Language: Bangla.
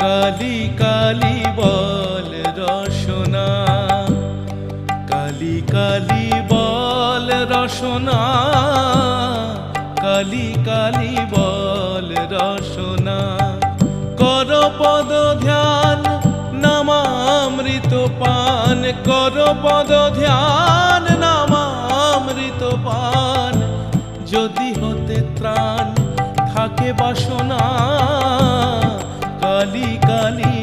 কালি কালি বল রসনা, কালি কালি বল রসনা, কালি কালি বল রসনা। কর পদ ধ্যান নামামৃত পান, কর পদ ধ্যান নামামৃত পান। যদি হতে ত্রাণ থাকে বাসনা, কালি কালি